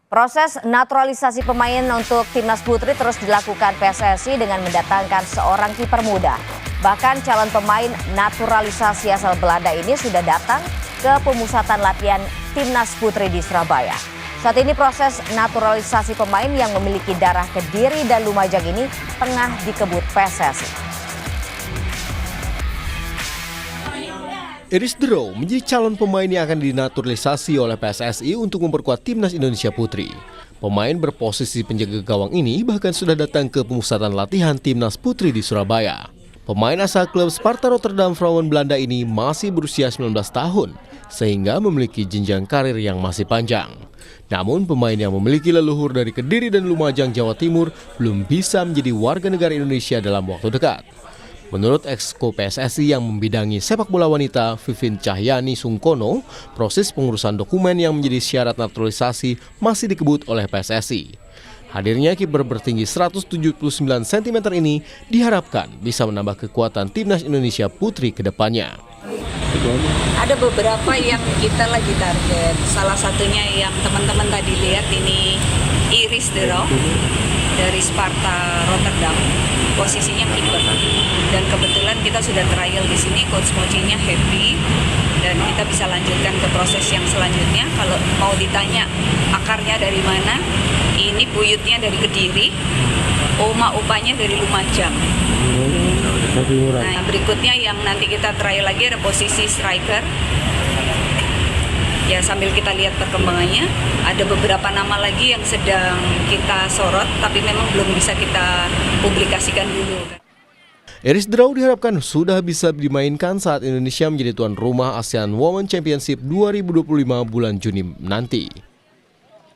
Proses naturalisasi pemain untuk timnas putri terus dilakukan PSSI dengan mendatangkan seorang kiper muda. Bahkan calon pemain naturalisasi asal Belanda ini sudah datang ke pemusatan latihan timnas putri di Surabaya. Saat ini proses naturalisasi pemain yang memiliki darah Kediri dan Lumajang ini tengah dikebut PSSI. Iris Draw menjadi calon pemain yang akan dinaturalisasi oleh PSSI untuk memperkuat timnas Indonesia Putri. Pemain berposisi penjaga gawang ini bahkan sudah datang ke pemusatan latihan timnas putri di Surabaya. Pemain asal klub Sparta Rotterdam Vrouwen Belanda ini masih berusia 19 tahun, sehingga memiliki jenjang karir yang masih panjang. Namun pemain yang memiliki leluhur dari Kediri dan Lumajang, Jawa Timur belum bisa menjadi warga negara Indonesia dalam waktu dekat. Menurut Exco PSSI yang membidangi sepak bola wanita, Vivin Cahyani Sungkono, proses pengurusan dokumen yang menjadi syarat naturalisasi masih dikebut oleh PSSI. Hadirnya kiper bertinggi 179 cm ini diharapkan bisa menambah kekuatan timnas Indonesia Putri ke depannya. Ada beberapa yang kita lagi target. Salah satunya yang teman-teman tadi lihat ini Iris Draw dari Sparta Rotterdam. Posisinya kiper. Dan kebetulan kita sudah trial di sini, coach coachingnya happy dan kita bisa lanjutkan ke proses yang selanjutnya. Kalau mau ditanya akarnya dari mana, ini buyutnya dari Kediri, oma upanya dari Lumajang. Nah, berikutnya yang nanti kita trial lagi ada posisi striker. Ya, sambil kita lihat perkembangannya, ada beberapa nama lagi yang sedang kita sorot, tapi memang belum bisa kita publikasikan dulu. Iris Draw diharapkan sudah bisa dimainkan saat Indonesia menjadi tuan rumah ASEAN Women Championship 2025 bulan Juni nanti.